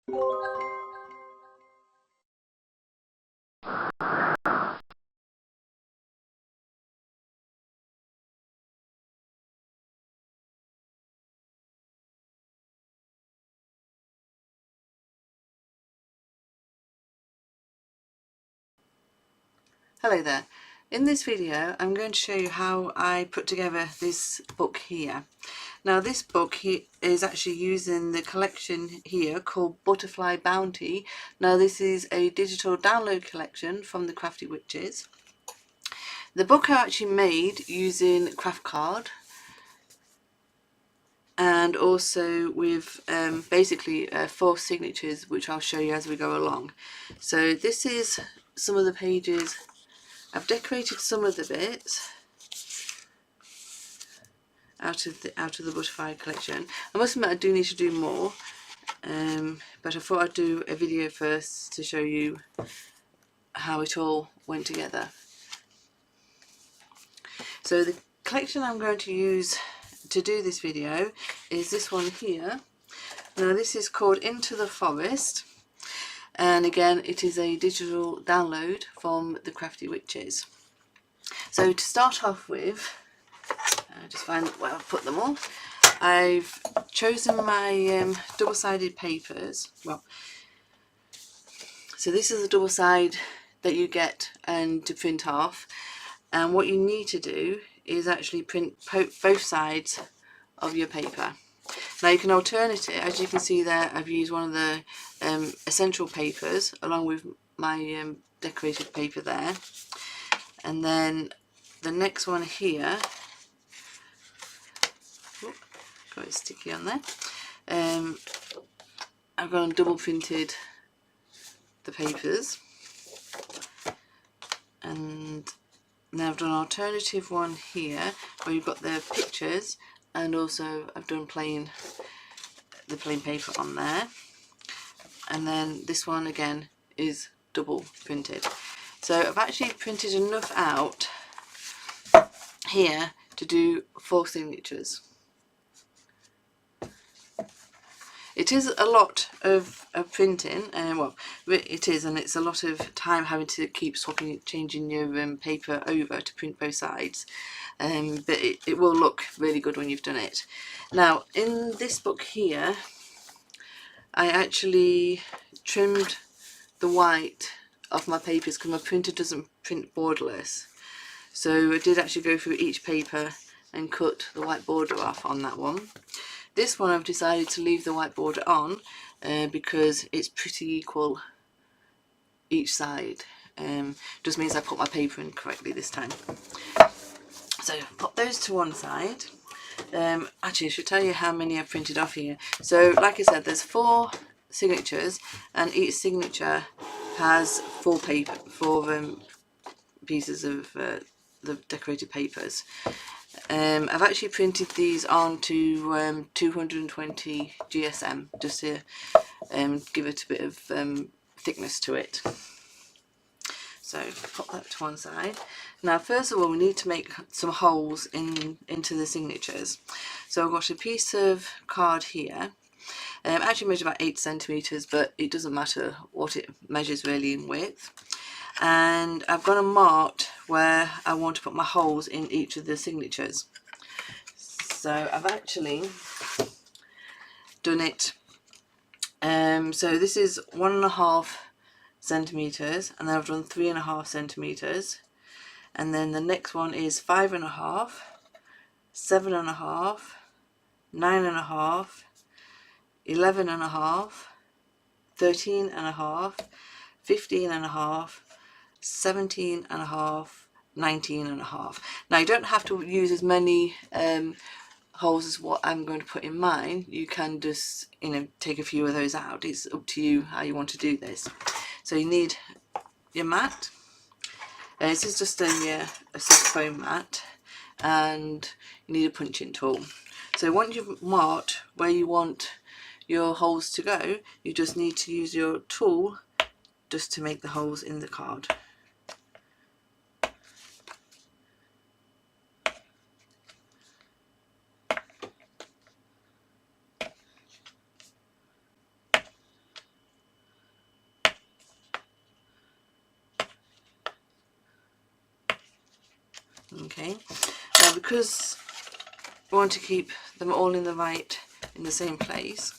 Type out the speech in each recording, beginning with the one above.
Hello there. In this video I'm going to show you how I put together this book here. Now this book is actually using the collection here called Butterfly Bounty. Now this is a digital download collection from the Crafty Witches. The book I actually made using craft card and also with basically 4 signatures, which I'll show you as we go along. So this is some of the pages. I've decorated some of the bits out of the butterfly collection. I must admit I do need to do more, but I thought I'd do a video first to show you how it all went together. So the collection I'm going to use to do this video is this one here. Now this is called Into the Forest, and again it is a digital download from the Crafty Witches. So to start off with, just find where I've put them all. I've chosen my double-sided papers. Well, so this is the double side that you get and to print off, and what you need to do is actually print both sides of your paper. Now you can alternate it. As you can see there, I've used one of the essential papers along with my decorated paper there, and then the next one here, got it sticky on there, I've gone and double printed the papers, and now I've done an alternative one here where you've got the pictures, and also I've done the plain paper on there, and then this one again is double printed. So I've actually printed enough out here to do 4 signatures. It is a lot of printing, well it is, and it's a lot of time having to keep changing your paper over to print both sides, but it will look really good when you've done it. Now in this book here I actually trimmed the white off my papers because my printer doesn't print borderless, so I did actually go through each paper and cut the white border off on that one. This one I've decided to leave the white border on because it's pretty equal each side. Just means I put my paper in correctly this time. So put those to one side. Actually I should tell you how many I've printed off here. So like I said, there's 4 signatures, and each signature has 4 pieces of the decorated papers. I've actually printed these onto 220 GSM just to give it a bit of thickness to it. So put that to one side. Now first of all we need to make some holes into the signatures. So I've got a piece of card here. Actually measures about 8 centimeters, but it doesn't matter what it measures really in width. And I've gone and marked where I want to put my holes in each of the signatures. So I've actually done it. So this is 1.5 centimeters, and then I've done 3.5 centimeters, and then the next one is 5.5, 7.5, 9.5, 11.5, 13.5, 15.5, 17.5, 19.5. Now you don't have to use as many holes as what I'm going to put in mine. You can just, you know, take a few of those out. It's up to you how you want to do this. So you need your mat. This is just a soft foam mat, and you need a punching tool. So once you've marked where you want your holes to go, you just need to use your tool just to make the holes in the card. Okay, now because we want to keep them all in the same place,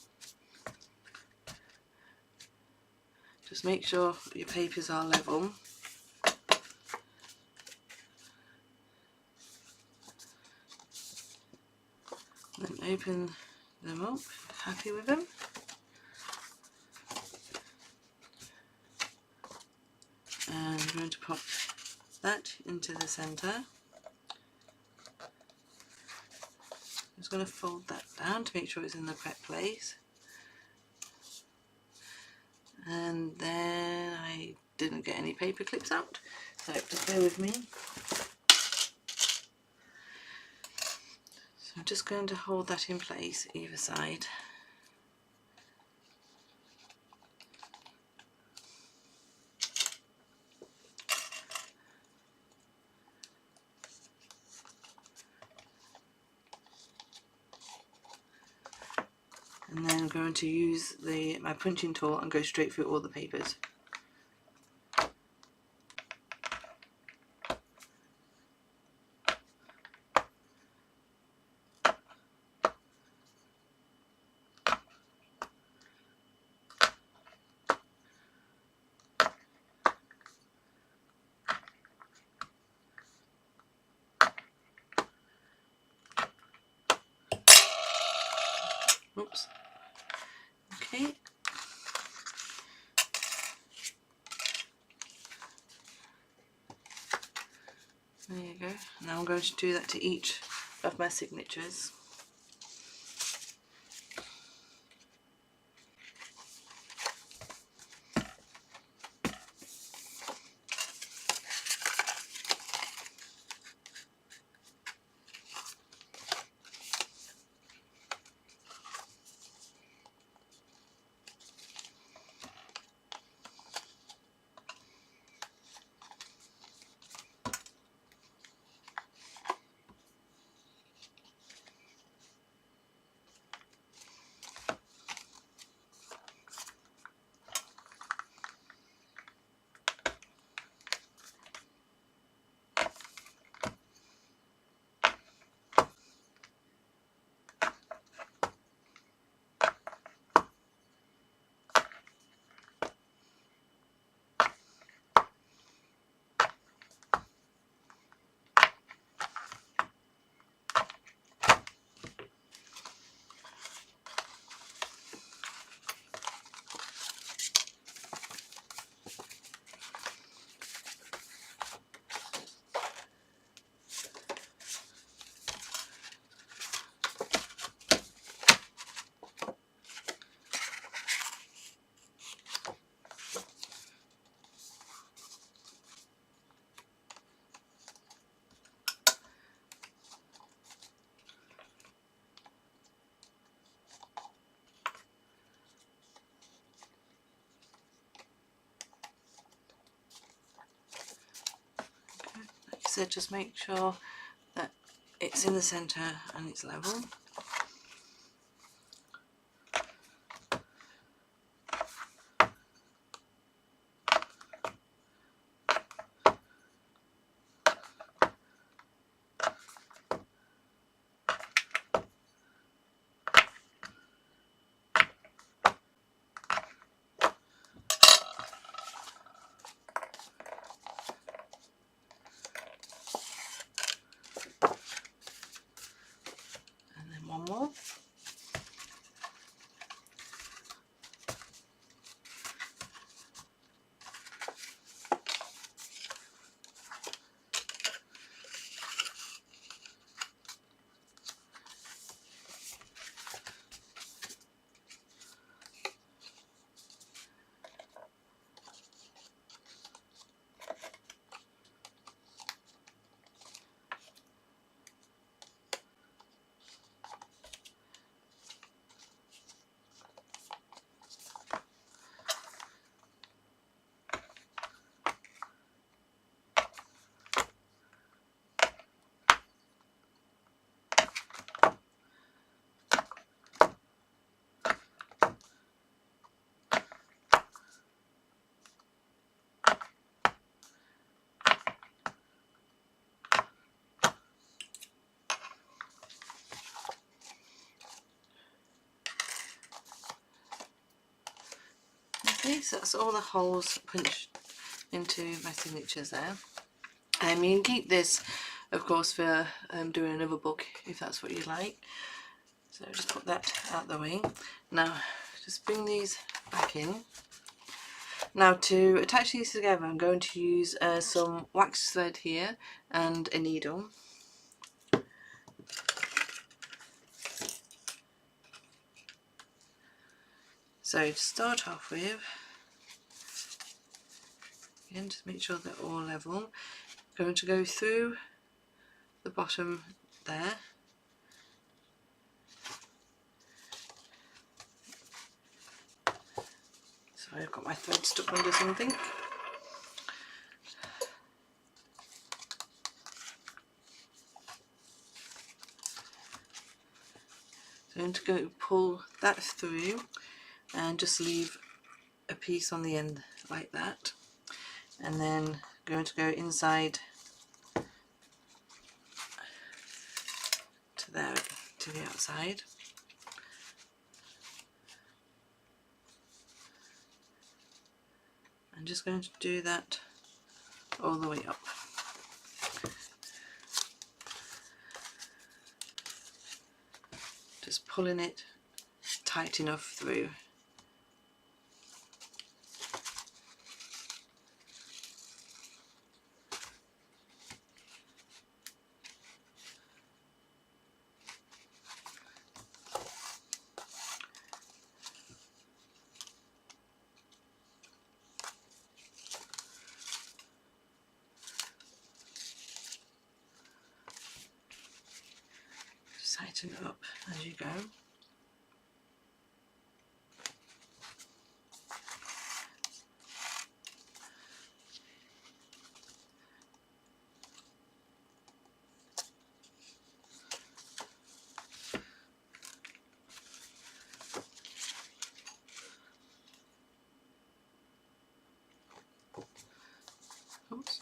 just make sure your papers are level. Then open them up, happy with them. And I'm going to pop that into the centre. I'm just going to fold that down to make sure it's in the correct place. And then I didn't get any paper clips out, so just bear with me. So I'm just going to hold that in place either side. And then I'm going to use my punching tool and go straight through all the papers. Oops. Okay. There you go. Now I'm going to do that to each of my signatures. Like I said, just make sure that it's in the centre and it's level. Okay, so that's all the holes punched into my signatures there. You can keep this, of course, for doing another book if that's what you like. So just put that out the way. Now just bring these back in. Now to attach these together, I'm going to use some wax thread here and a needle. So to start off with, again, just make sure they're all level. I'm going to go through the bottom there. Sorry, I've got my thread stuck under something. So I'm going to go pull that through and just leave a piece on the end like that, and then going to go inside to there, to the outside. I'm just going to do that all the way up. Just pulling it tight enough through. Just tighten it up as you go. Oops.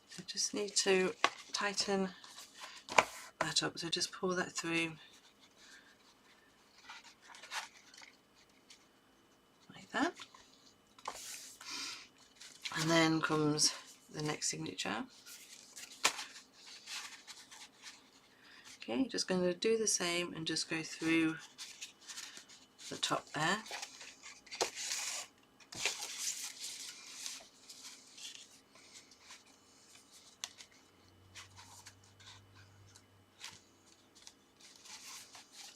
So just need to tighten that up, so just pull that through like that. And then comes the next signature. Okay, just going to do the same and just go through the top there.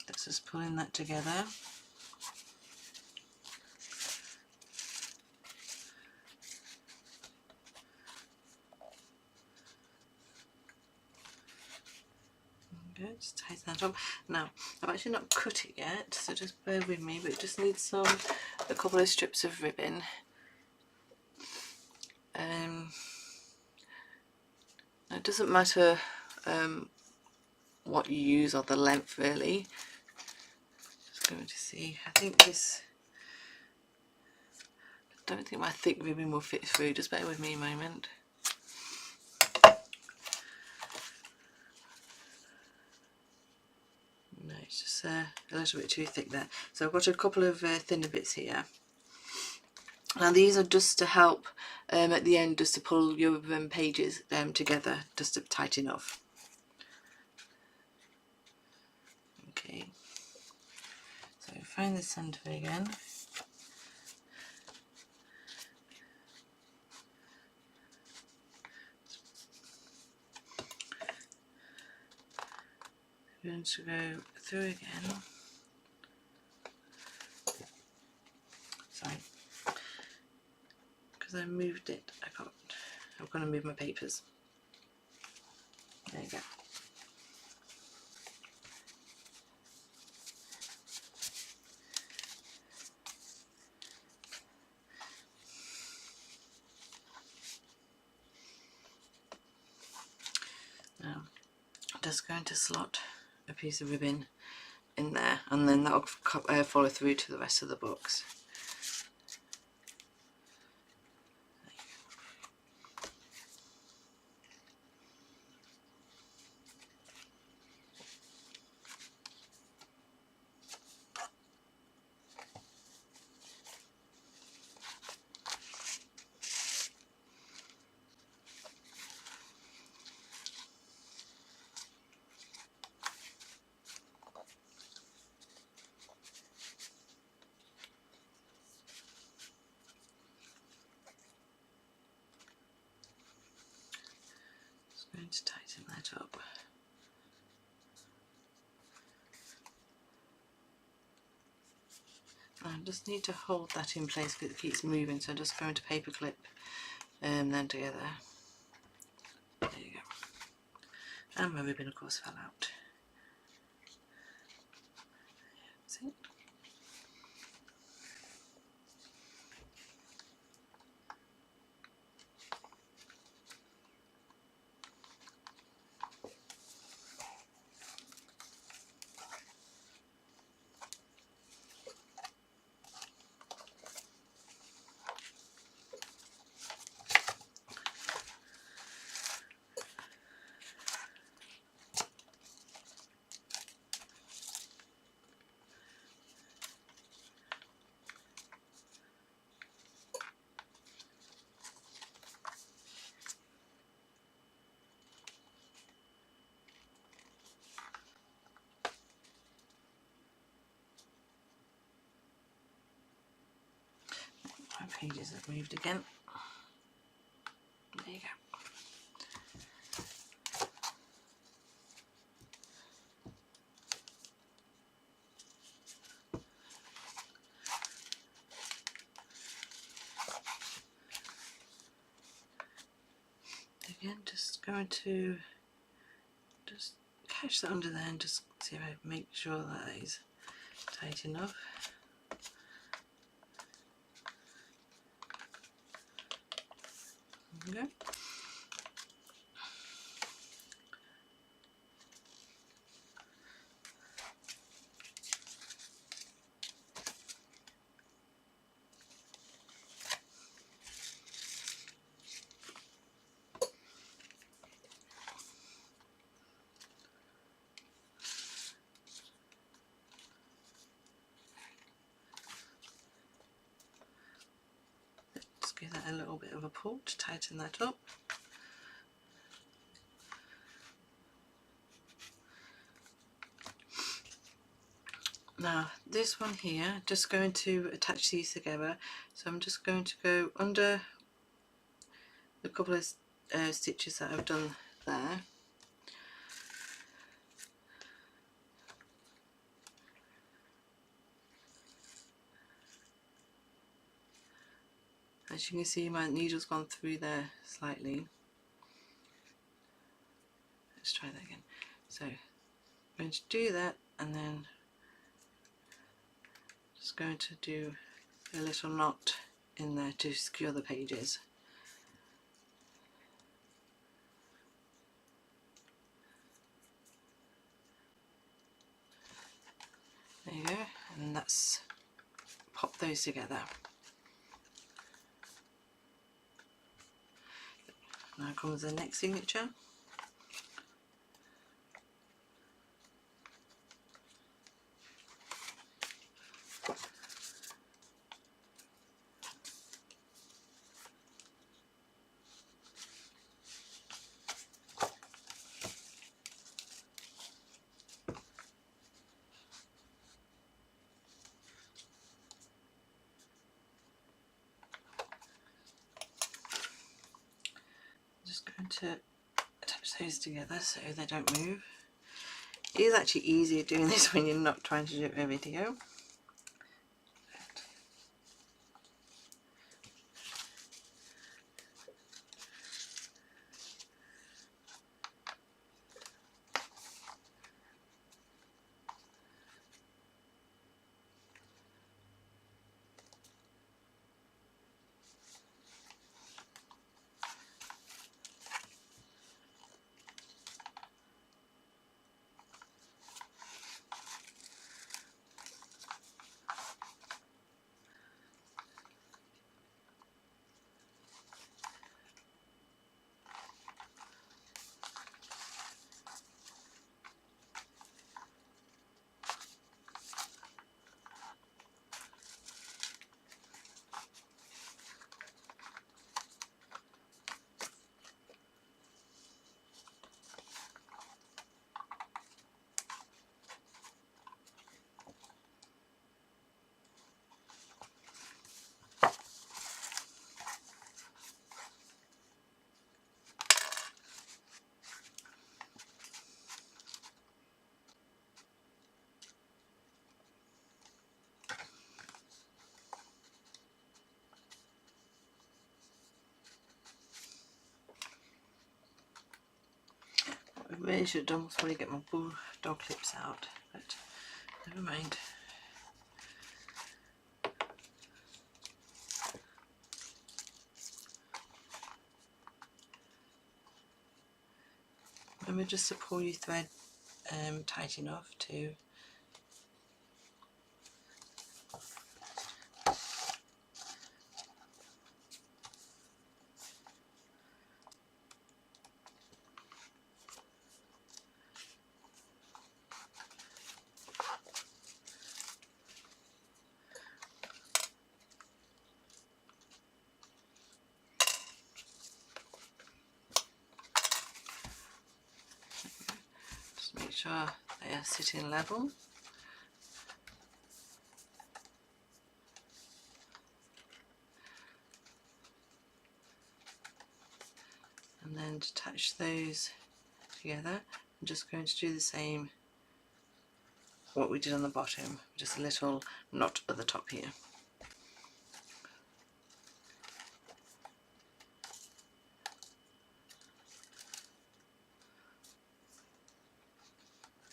Let's just pulling that together. Good, just tighten that up. Now, I've actually not cut it yet, so just bear with me, but it just needs a couple of strips of ribbon. It doesn't matter what you use or the length really. Just going to see, I don't think my thick ribbon will fit through, just bear with me a moment. No, it's just a little bit too thick there. So I've got a couple of thinner bits here. Now these are just to help at the end, just to pull your pages together, just to tighten off. Okay, so find the centre again. I'm going to go through again. Sorry, because I moved it, I'm going to move my papers. There you go. Now I'm just going to slot a piece of ribbon in there, and then that'll follow through to the rest of the box. Going to tighten that up. I just need to hold that in place because it keeps moving, so I'm just going to paper clip them together. There you go. And my ribbon of course fell out. See? My pages have moved again. There you go. Again, just going to just catch that under there and just see if I make sure that is tight enough. There we go. Give that a little bit of a pull to tighten that up. Now this one here, just going to attach these together, so I'm just going to go under the couple of stitches that I've done there. As you can see, my needle's gone through there slightly. Let's try that again. So I'm going to do that, and then just going to do a little knot in there to secure the pages. There you go, and that's pop those together. Now comes the next signature. Just going to attach those together so they don't move. It is actually easier doing this when you're not trying to do a video. really should have done was probably get my bulldog clips out, but never mind. Remember just to pull your thread tight enough to make sure they are sitting level. And then to attach those together, I'm just going to do the same what we did on the bottom, just a little knot at the top here.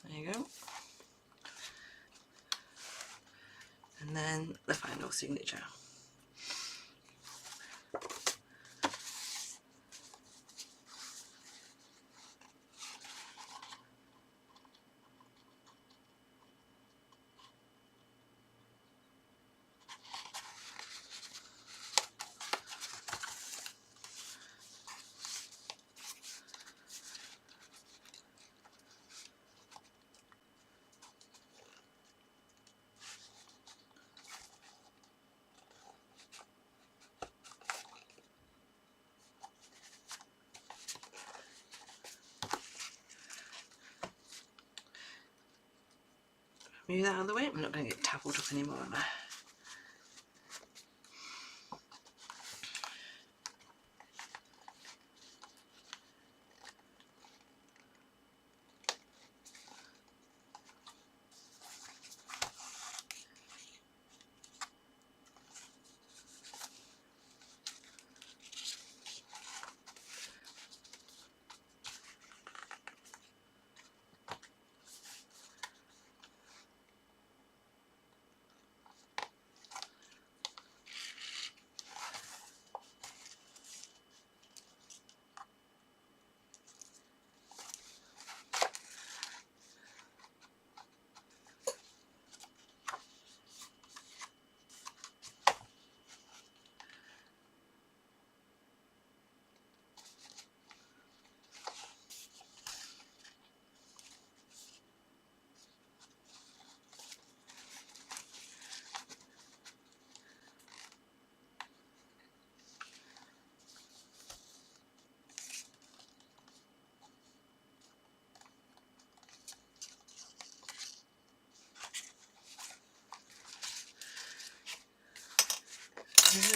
There you go. And then the final signature. Move that out of the way, I'm not going to get tackled up anymore, am I?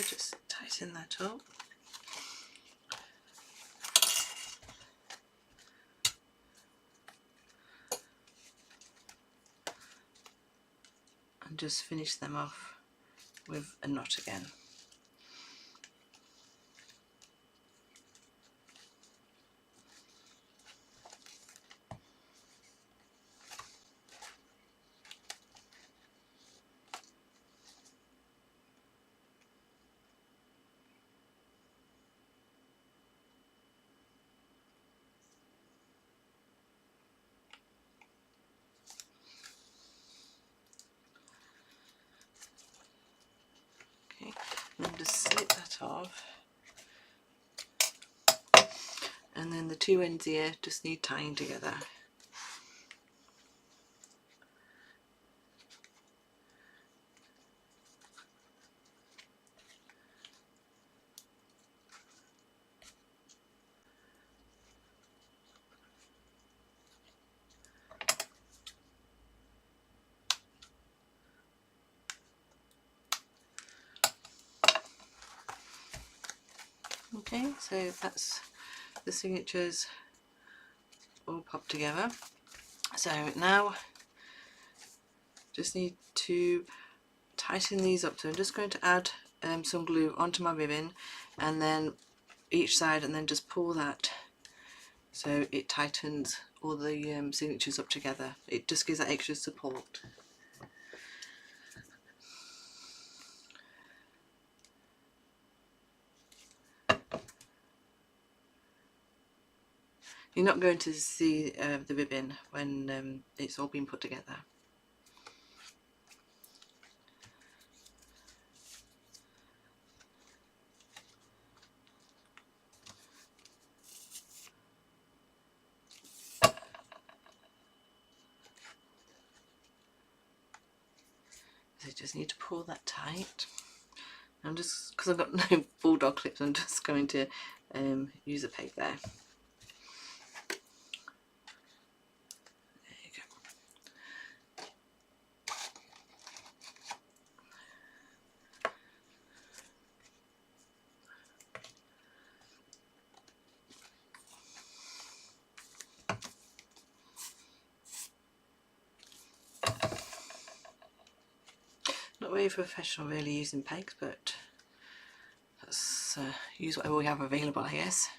Just tighten that up. And just finish them off with a knot again. And just slip that off, and then the two ends here just need tying together. Okay, so that's the signatures all popped together. So now just need to tighten these up. So I'm just going to add some glue onto my ribbon, and then each side, and then just pull that so it tightens all the signatures up together. It just gives that extra support. You're not going to see the ribbon when it's all been put together. So you just need to pull that tight. I'm just, because I've got no bulldog clips, I'm just going to use a peg there. Not very professional really using pegs, but let's use whatever we have available, I guess.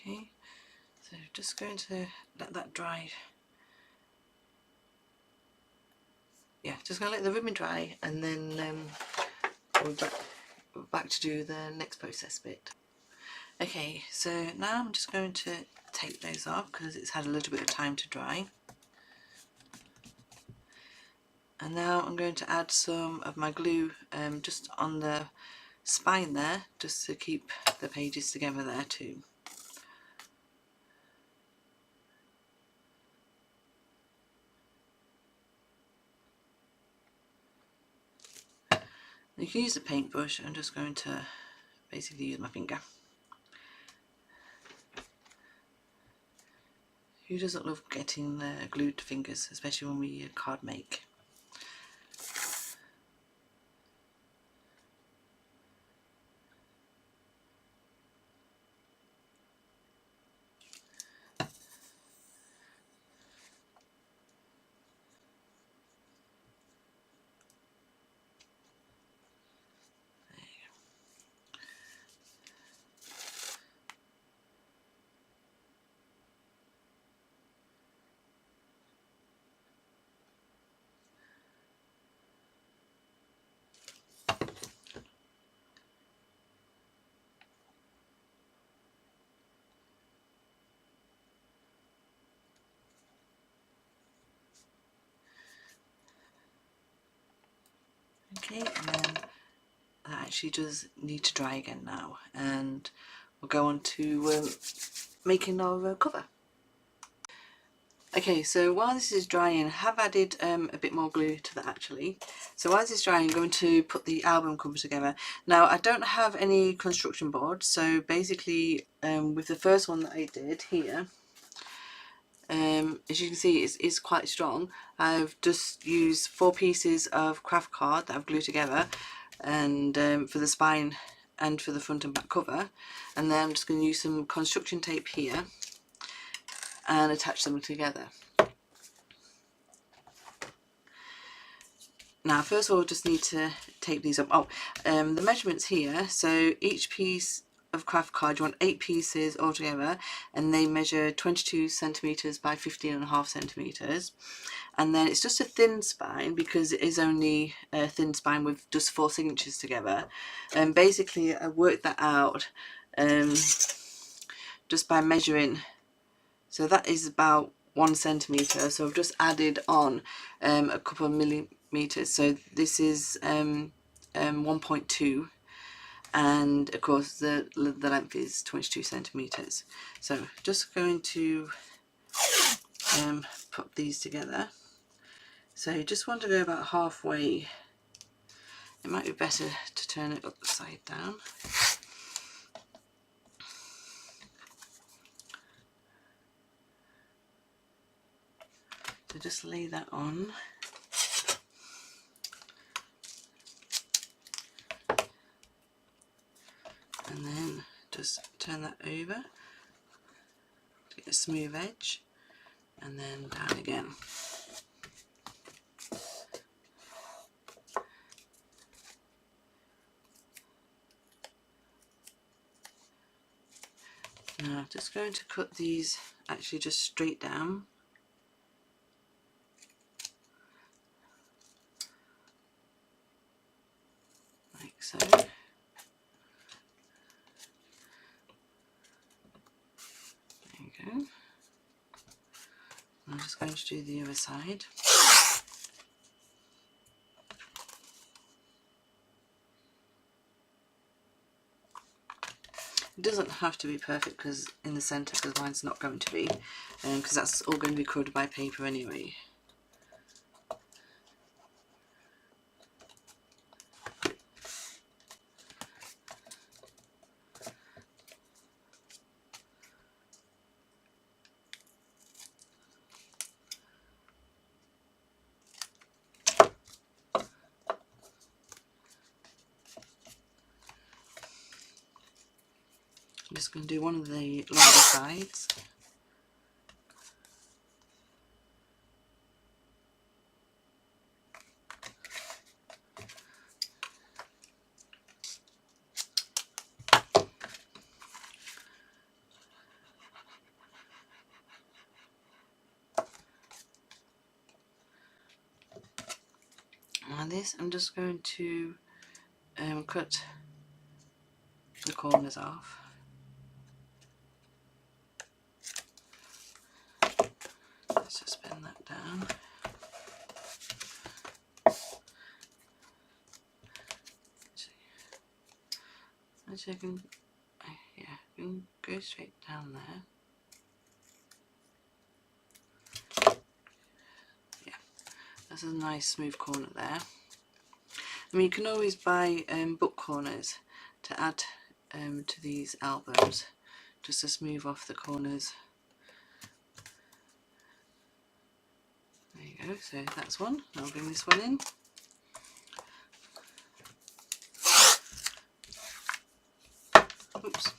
Okay, so just going to let that dry. Yeah, just going to let the ribbon dry, and then we're back to do the next process bit. Okay, so now I'm just going to take those off because it's had a little bit of time to dry. And now I'm going to add some of my glue just on the spine there, just to keep the pages together there too. You can use a paintbrush. I'm just going to basically use my finger. Who doesn't love getting glued fingers, especially when we card make? Okay, and then that actually does need to dry again now, and we'll go on to making our cover. Okay, so while this is drying, I have added a bit more glue to that actually. So while this is drying, I'm going to put the album cover together. Now, I don't have any construction board, so basically with the first one that I did here, as you can see, it's quite strong. I've just used 4 pieces of craft card that I've glued together, and for the spine and for the front and back cover. And then I'm just going to use some construction tape here and attach them together. Now, first of all, just need to take these up. Oh, the measurements here. So each piece of craft card, you want 8 pieces altogether, and they measure 22 centimeters by 15.5 centimeters. And then it's just a thin spine because it is only a thin spine with just 4 signatures together. And basically, I worked that out just by measuring. So that is about 1 centimeter. So I've just added on a couple of millimeters. So this is 1.2. And of course the length is 22 centimeters. So just going to put these together. So you just want to go about halfway. It might be better to turn it upside down. So just lay that on. And then just turn that over to get a smooth edge, and then down again. Now I'm just going to cut these actually just straight down. Like so. There you go. And I'm just going to do the other side. It doesn't have to be perfect because in the centre, because mine's not going to be, because that's all going to be covered by paper anyway. I'm just going to do one of the longer sides. And this I'm just going to cut the corners off. Let's just bend that down. Actually, I can, yeah, I can go straight down there. Yeah, that's a nice smooth corner there. I mean, you can always buy book corners to add to these albums, just to smooth off the corners. There you go, so that's one. I'll bring this one in. Oops.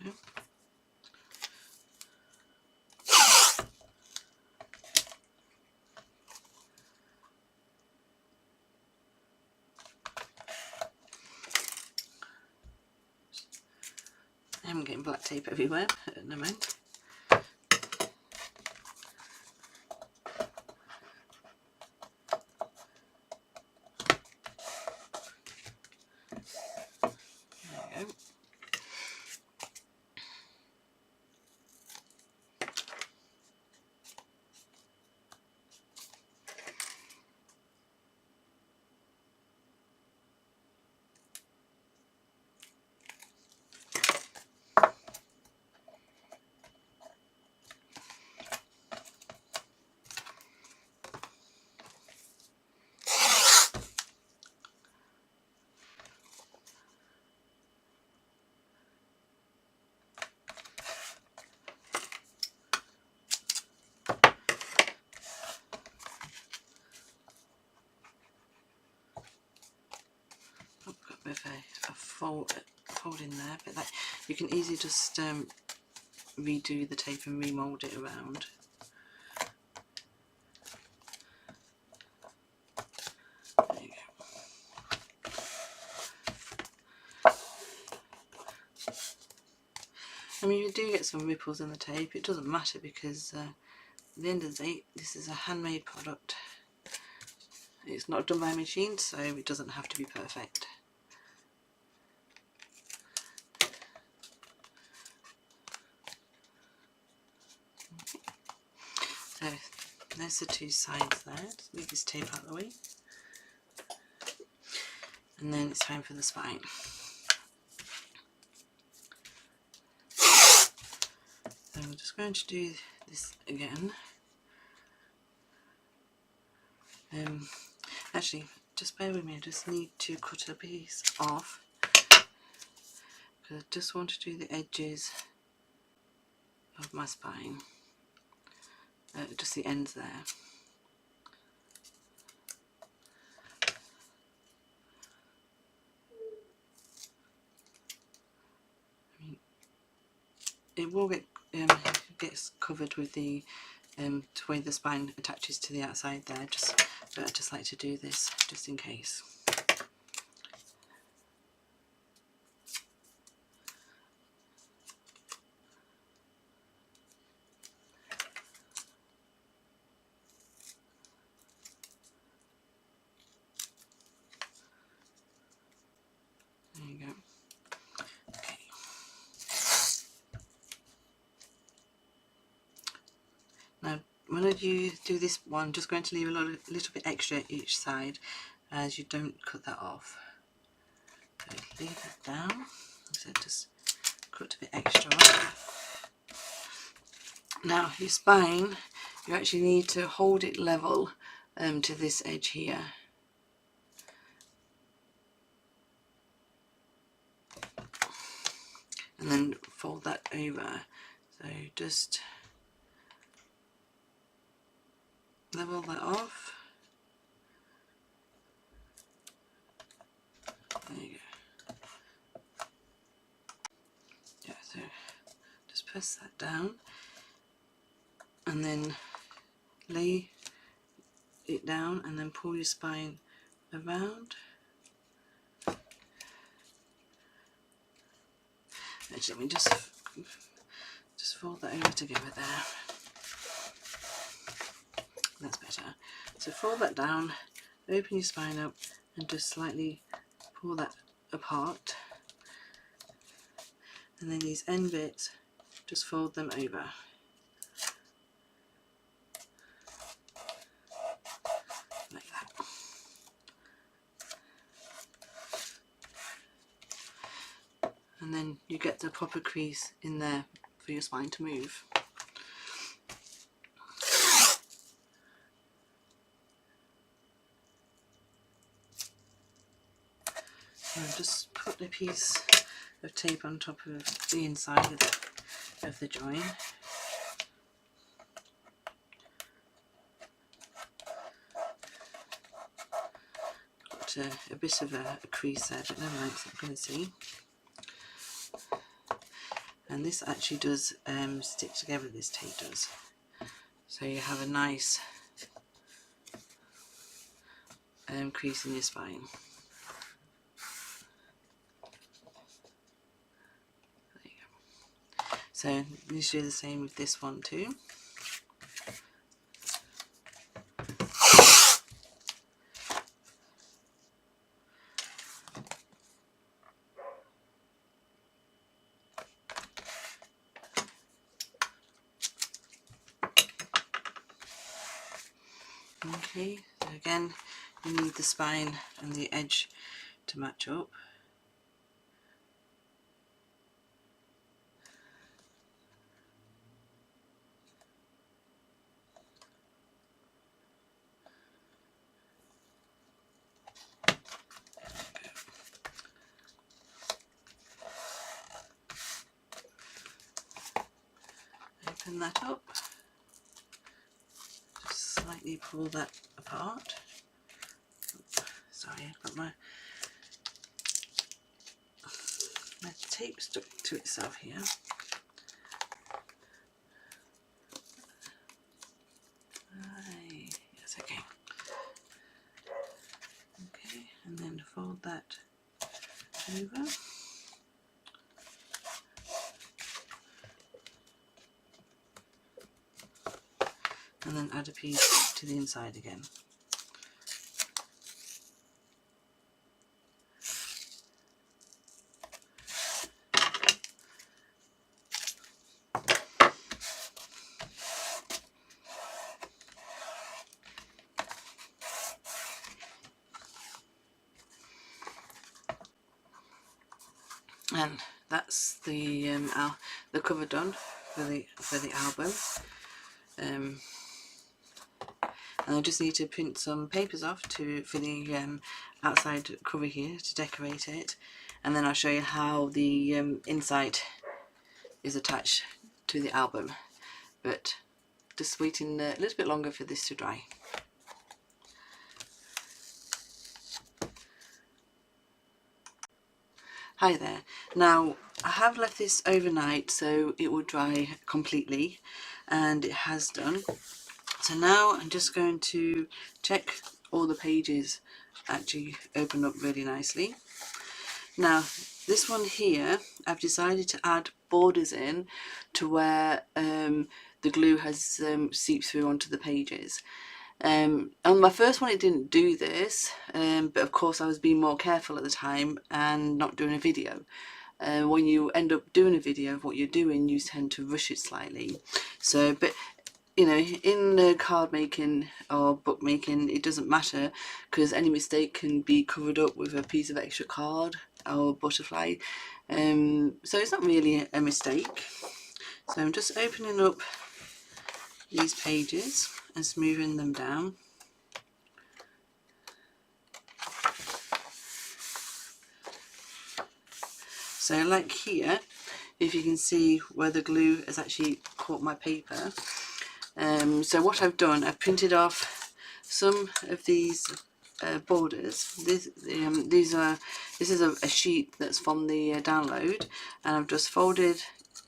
Okay. I'm getting black tape everywhere, but never mind. There you go. With a fold in there, but that you can easily just redo the tape and remold it around. There you go. I mean, you do get some ripples in the tape. It doesn't matter because at the end of the day, this is a handmade product. It's not done by a machine, so it doesn't have to be perfect. So there's the two sides there. Just move this tape out of the way. And then it's time for the spine. So I'm just going to do this again. Actually, just bear with me, I just need to cut a piece off because I just want to do the edges of my spine, just the ends there. I mean, it will get gets covered with the way the spine attaches to the outside there, but I just like to do this just in case. There you go. Okay. Now, when I do this one, I'm just going to leave a little bit extra each side, as you don't cut that off. So leave that down. So just cut a bit extra off. Now, your spine, you actually need to hold it level to this edge here. And then fold that over. So just level that off. There you go. Yeah, so just press that down and then lay it down and then pull your spine around. Actually, let me just fold that over together there. That's better. So fold that down, open your spine up and just slightly pull that apart. And then these end bits, just fold them over. Like that. And then you get the proper crease in there for your spine to move. And just put a piece of tape on top of the inside of the join. Got a bit of a crease there, but never mind, it's not going to see. And this actually does stick together, this tape does. So you have a nice crease in your spine. There you go. So you should do the same with this one too. Okay, so again you need the spine and the edge to match up. Open that up. Slightly pull that apart. Sorry, I've got my tape stuck to itself here. Yes, okay. Okay, and then fold that over. and then add a piece to the inside again. And that's the cover done for the album. And I just need to print some papers off for the outside cover here to decorate it, and then I'll show you how the inside is attached to the album. But just waiting a little bit longer for this to dry. Hi there. Now I have left this overnight so it will dry completely, and it has done. So now I'm just going to check all the pages actually open up really nicely. Now this one here, I've decided to add borders in to where the glue has seeped through onto the pages. On my first one it didn't do this, but of course I was being more careful at the time and not doing a video. When you end up doing a video of what you're doing, you tend to rush it slightly. So, but you know, in card making or book making, it doesn't matter, because any mistake can be covered up with a piece of extra card or butterfly. So it's not really a mistake. So I'm just opening up these pages and smoothing them down. So like here, if you can see where the glue has actually caught my paper. So what I've done, I've printed off some of these borders. This is a sheet that's from the download, and I've just folded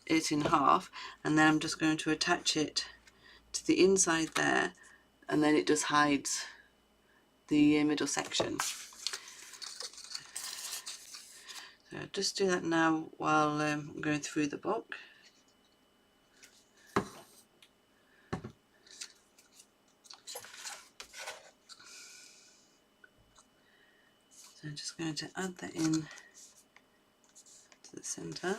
it in half, and then I'm just going to attach it to the inside there, and then it just hides the middle section. So I'll just do that now while I'm going through the book. So I'm just going to add that in to the centre.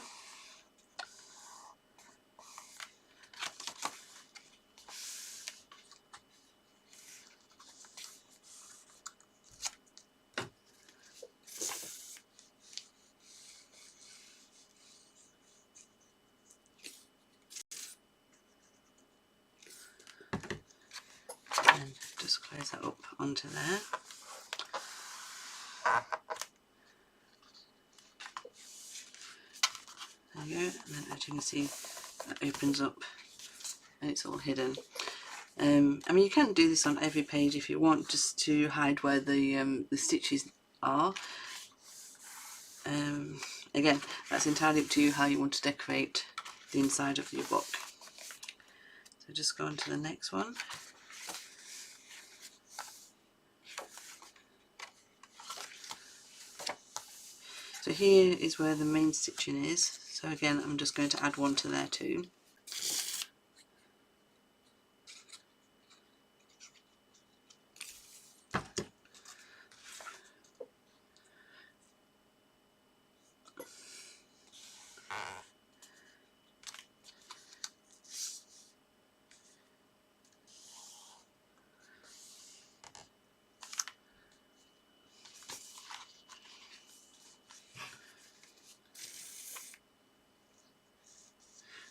And just close that up onto there. There you go, and then as you can see, that opens up and it's all hidden. I mean, you can do this on every page if you want, just to hide where the stitches are. Again, that's entirely up to you how you want to decorate the inside of your book. So just go on to the next one. So here is where the main stitching is. So again, I'm just going to add one to there too.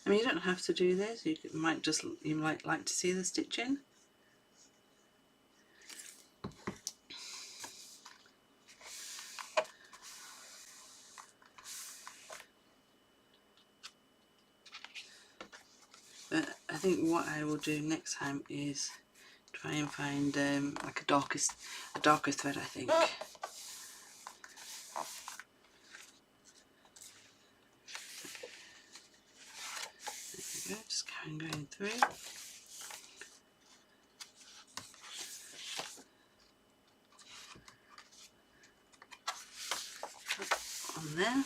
I mean, you don't have to do this. You might like to see the stitching. But I think what I will do next time is try and find like a darker thread, I think. There we go, just carry on going through. On there.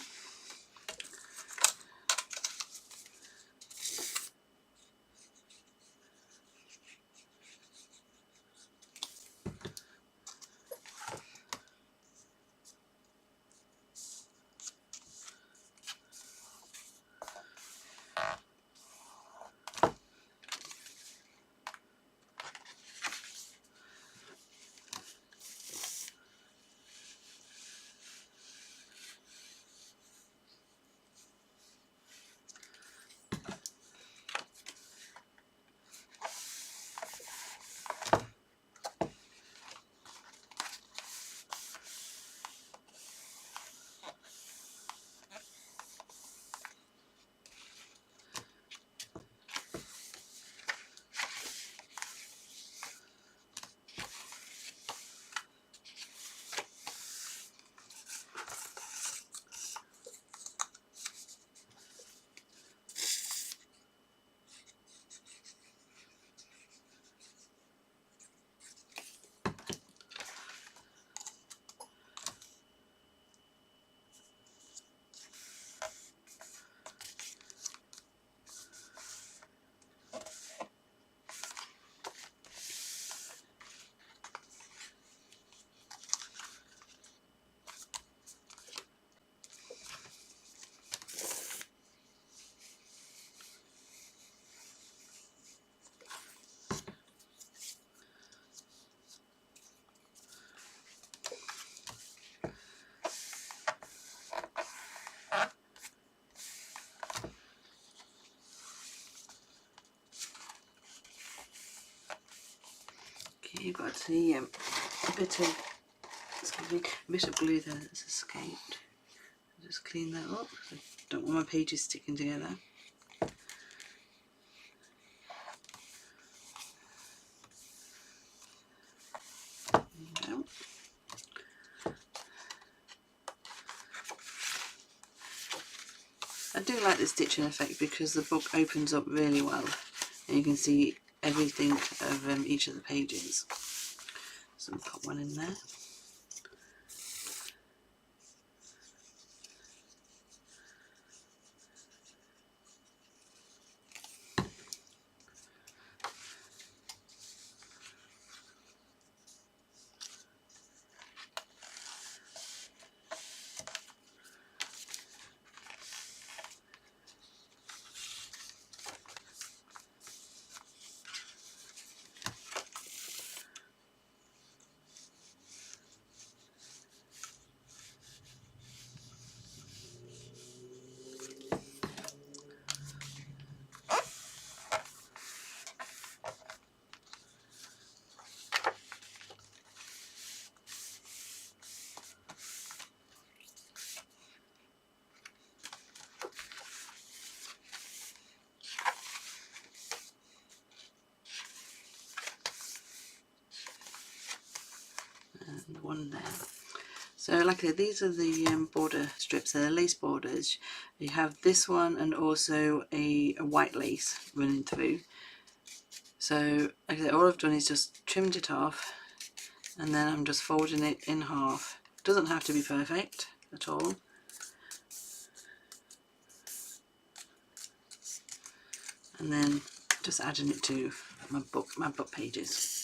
you've got the a bit of glue there that's escaped. I'll just clean that up. I don't want my pages sticking together. There you go. I do like the stitching effect because the book opens up really well and you can see everything of each of the pages. So I'll put one in there. And one there. So like I said, these are the border strips, they're the lace borders. You have this one and also a white lace running through. So like I said, all I've done is just trimmed it off and then I'm just folding it in half. It doesn't have to be perfect at all. And then just adding it to my book pages.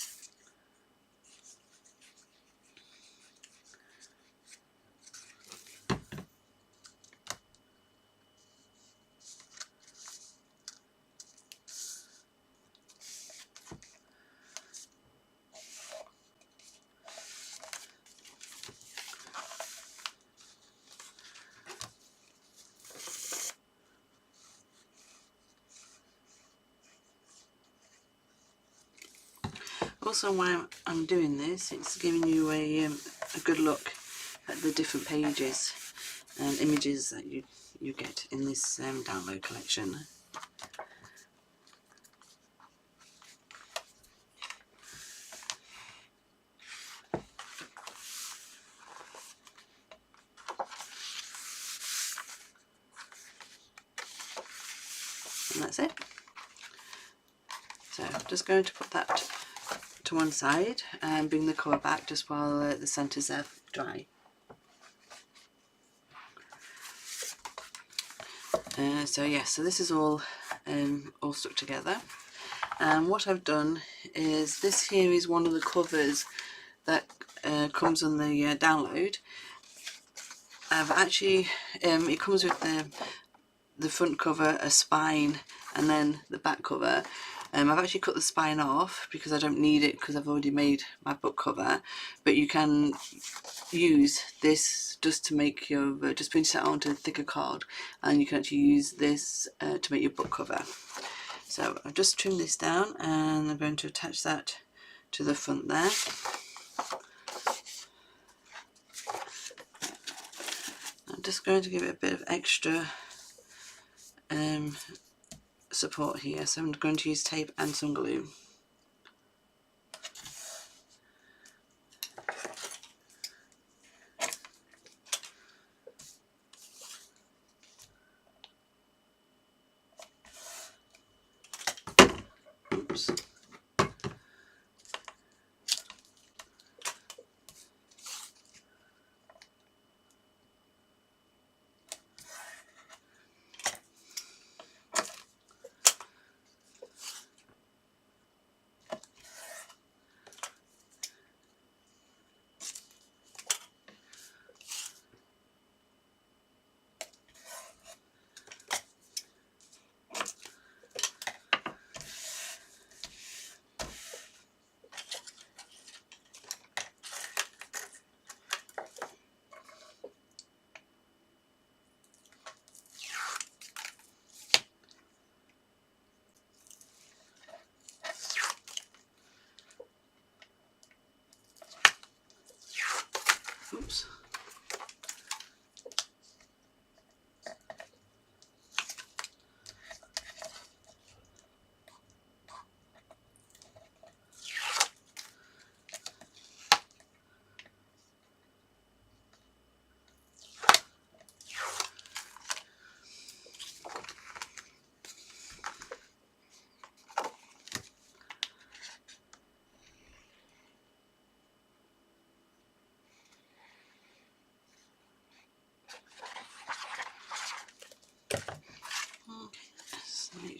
Also, while I'm doing this, it's giving you a good look at the different pages and images that you get in this download collection. And that's it. So I'm just going to put that to one side and bring the cover back just while the centres are dry. So yes, so this is all stuck together. And what I've done is, this here is one of the covers that comes on the download. I've actually, it comes with the front cover, a spine, and then the back cover. I've actually cut the spine off because I don't need it because I've already made my book cover, but you can use this just to make your, just print it out onto a thicker card, and you can actually use this to make your book cover. So I've just trimmed this down and I'm going to attach that to the front there. I'm just going to give it a bit of extra support here, so I'm going to use tape and some glue. Oops.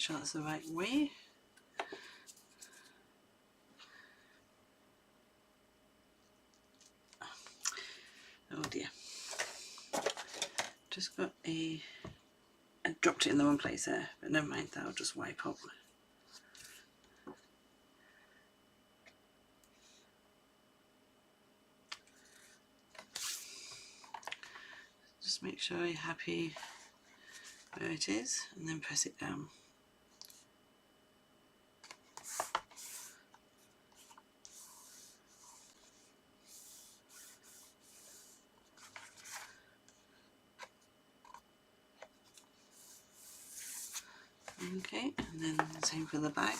sure that's the right way. Oh dear, just got I dropped it in the wrong place there, but never mind, that'll just wipe up. Just make sure you're happy where it is and then press it down. Okay, and then the same for the back.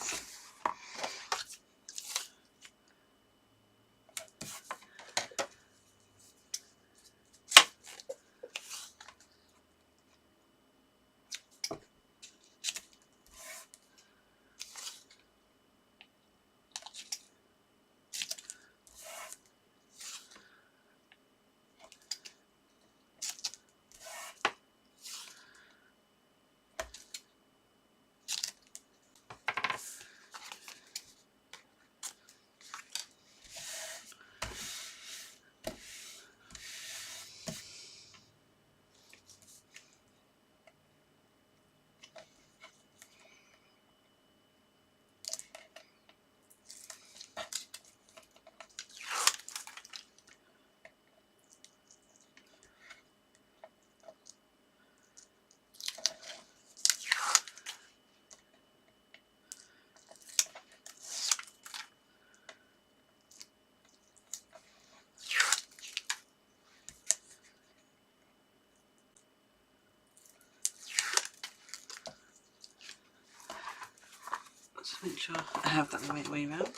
Just make sure I have that the right way around.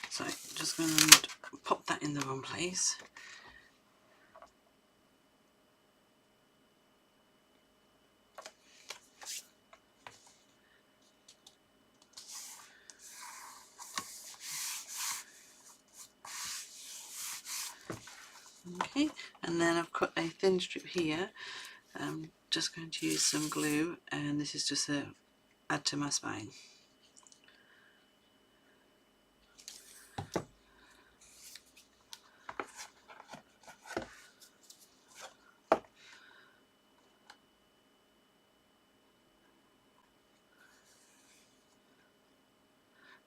So just going to pop that in the wrong place. Okay, and then I've cut a thin strip here. I'm just going to use some glue, and this is just to add to my spine.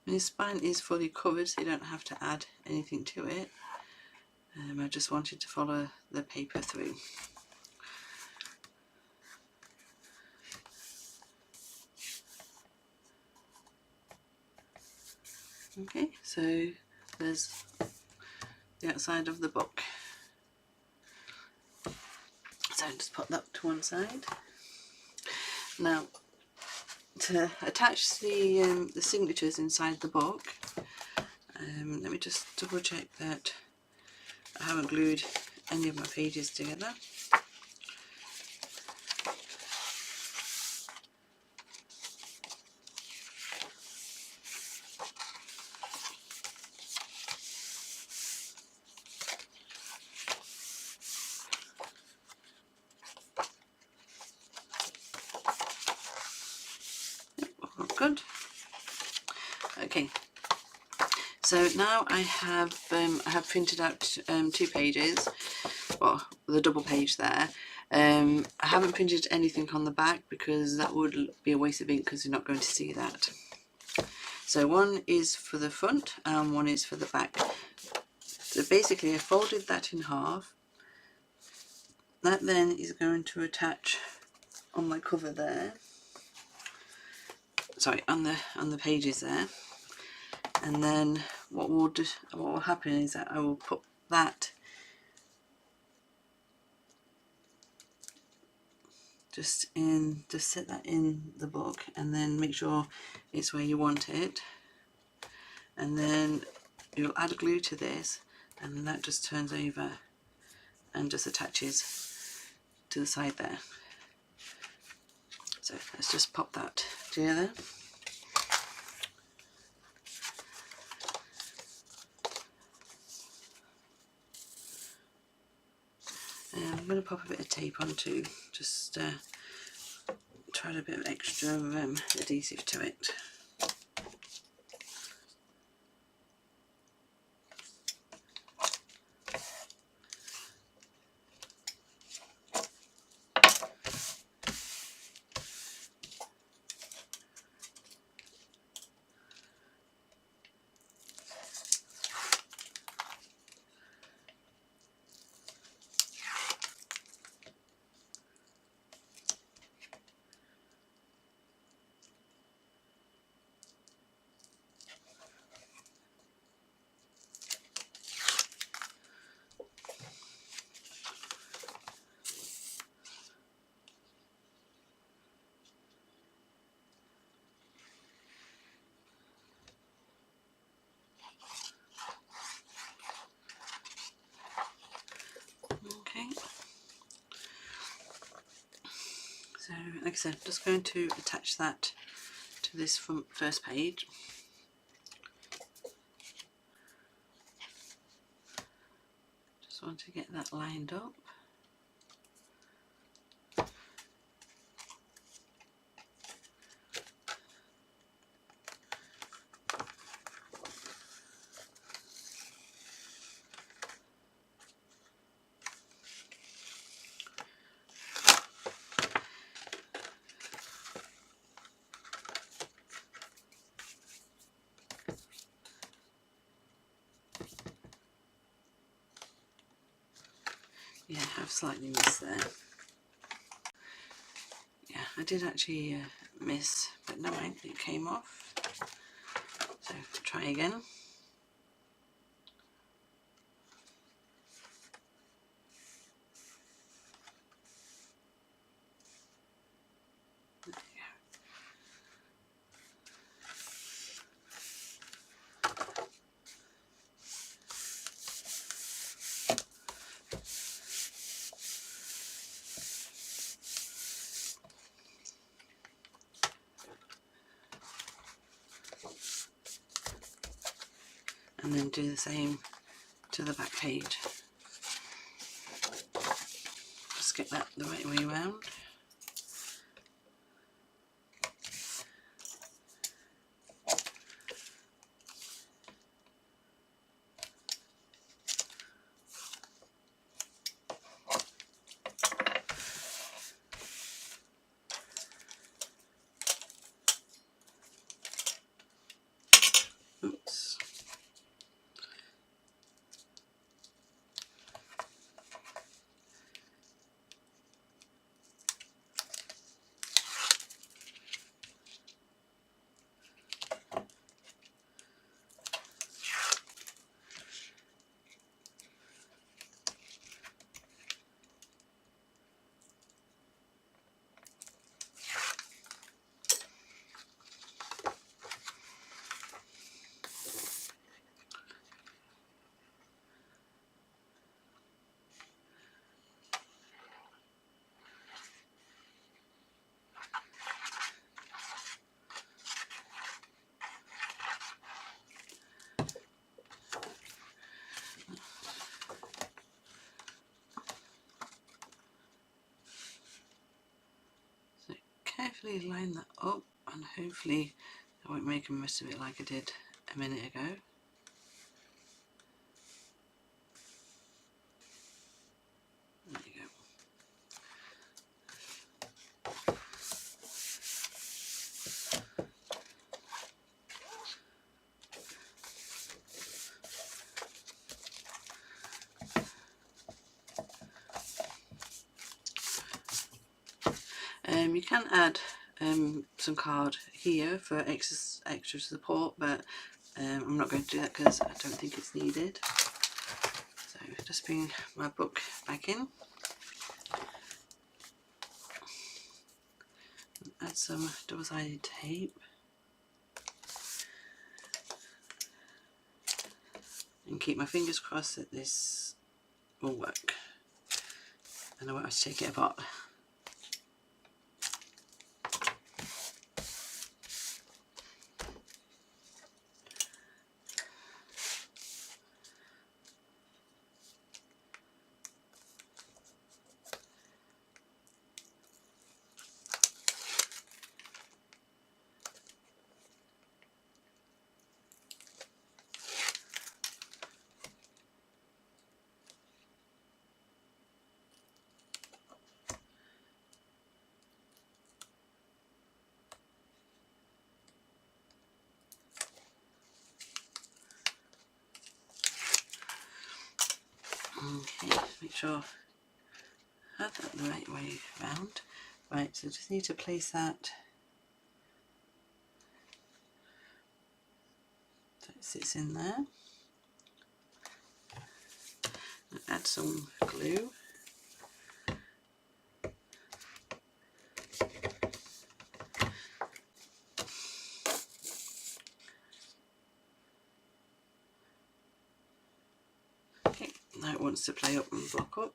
The spine is fully covered, so you don't have to add anything to it. I just wanted to follow the paper through. Okay, so there's the outside of the book. So just put that to one side. Now, to attach the signatures inside the book, let me just double check that I haven't glued any of my pages together. Good. Okay, so now I have printed out 2 pages, well, the double page there. I haven't printed anything on the back because that would be a waste of ink because you're not going to see that. So one is for the front and one is for the back. So basically I folded that in half. That then is going to attach on my cover there. Sorry, on the pages there, and then what will happen is that I will put that just set that in the book, and then make sure it's where you want it, and then you'll add glue to this, and then that just turns over and just attaches to the side there. So let's just pop that together. I'm going to pop a bit of tape on too, just try a bit of extra adhesive to it. Okay, so like I said, I'm just going to attach that to this first page. Just want to get that lined up. Yeah, I've slightly missed there. Yeah, I did actually miss, but no mind, it came off. So try again. There we go. And then do the same to the back page. Just get that the right way around. Oops. So carefully line that up, and hopefully I won't make a mess of it like I did a minute ago. There you go. You can add some card here for extra support, but I'm not going to do that because I don't think it's needed. So just bring my book back in. Add some double-sided tape. And keep my fingers crossed that this will work. And I won't have to take it apart. Okay, make sure I have that the right way round. Right, so just need to place that so it sits in there. Add some glue. Okay, now it wants to play up and block up.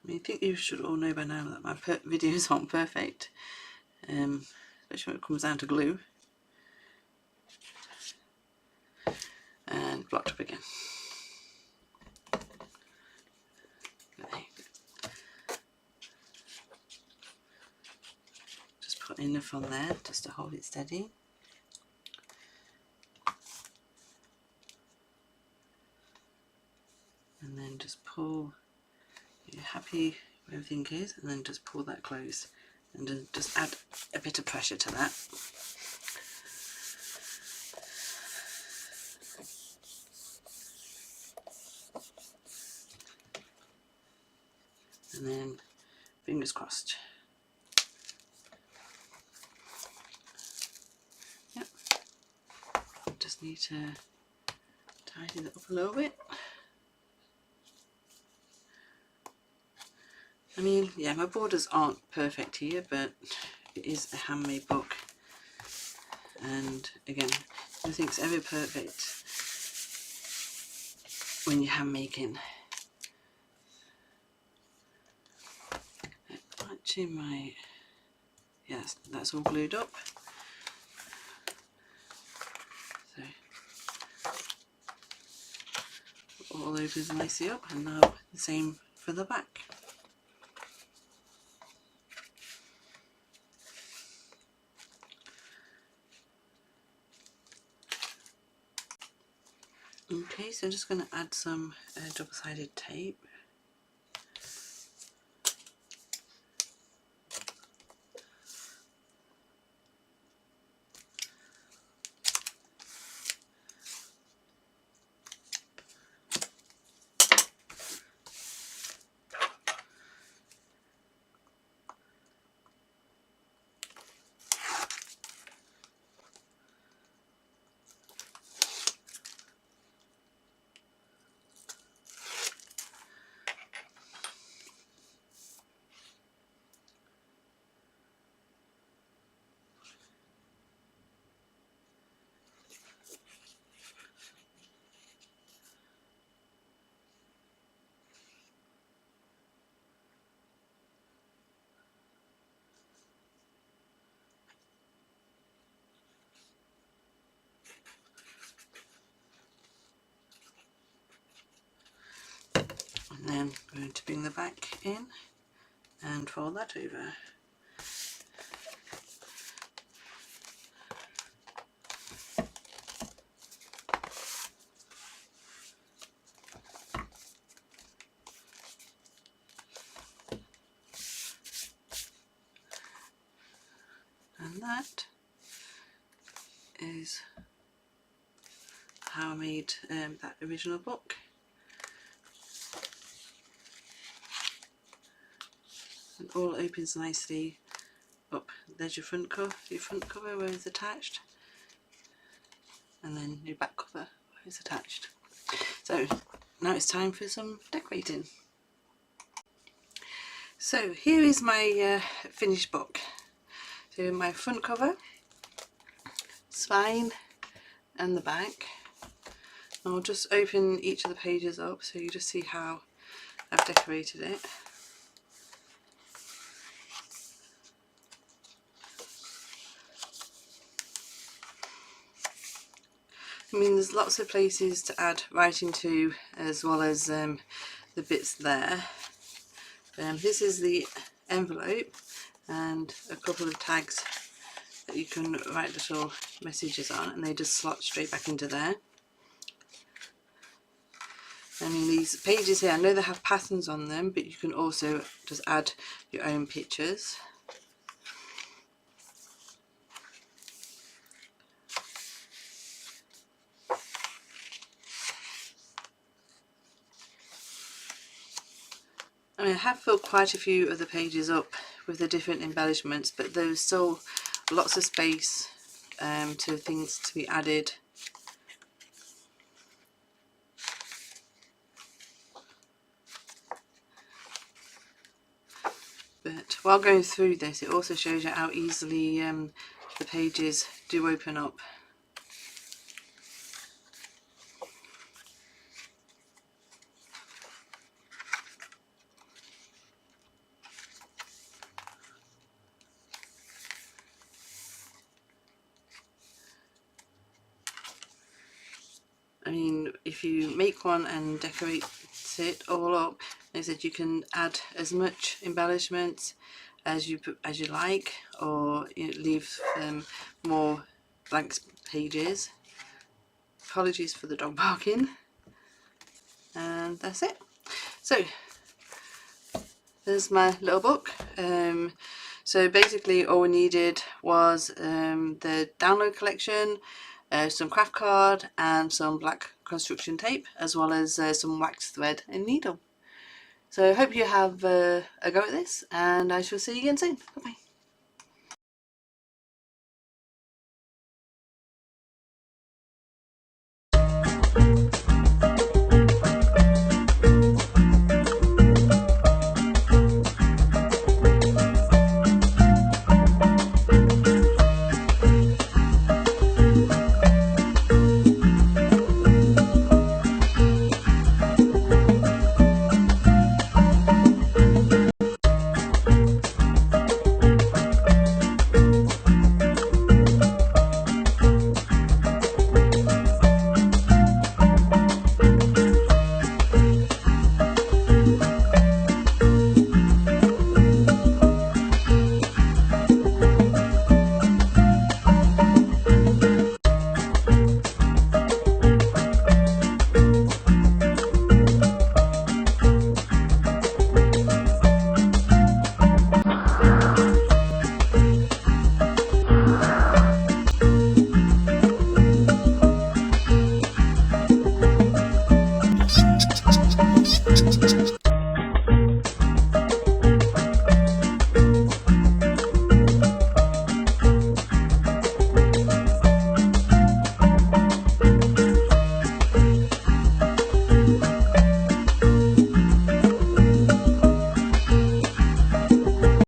I mean, I think you should all know by now that my videos aren't perfect, especially when it comes down to glue. And blocked up again. Okay. Just put enough on there just to hold it steady. And then just pull. You're happy where everything is, and then just pull that closed, and then just add a bit of pressure to that. And then fingers crossed. Yep. Just need to tidy that up a little bit. I mean, yeah, my borders aren't perfect here, but it is a handmade book. And again, nothing's ever perfect when you're hand making. Actually, yes, that's all glued up. So all over nicely up, and now the same for the back. Okay, so I'm just going to add some double-sided tape. And then I'm going to bring the back in and fold that over. And that is how I made that original book. It all opens nicely up. There's your front cover where it's attached, and then your back cover where it's attached. So now it's time for some decorating. So here is my finished book. So my front cover, spine and the back. I'll just open each of the pages up so you just see how I've decorated it. I mean, there's lots of places to add writing to, as well as the bits there. This is the envelope and a couple of tags that you can write little messages on, and they just slot straight back into there. I mean, these pages here, I know they have patterns on them, but you can also just add your own pictures. I mean, I have filled quite a few of the pages up with the different embellishments, but there's still lots of space to things to be added. But while going through this, it also shows you how easily the pages do open up. I mean, if you make one and decorate it all up, like I said, you can add as much embellishments as you like, or leave more blank pages. Apologies for the dog barking. And that's it. So there's my little book. So basically all we needed was the download collection, some craft card and some black construction tape, as well as some wax thread and needle. So I hope you have a go at this, and I shall see you again soon. Bye bye.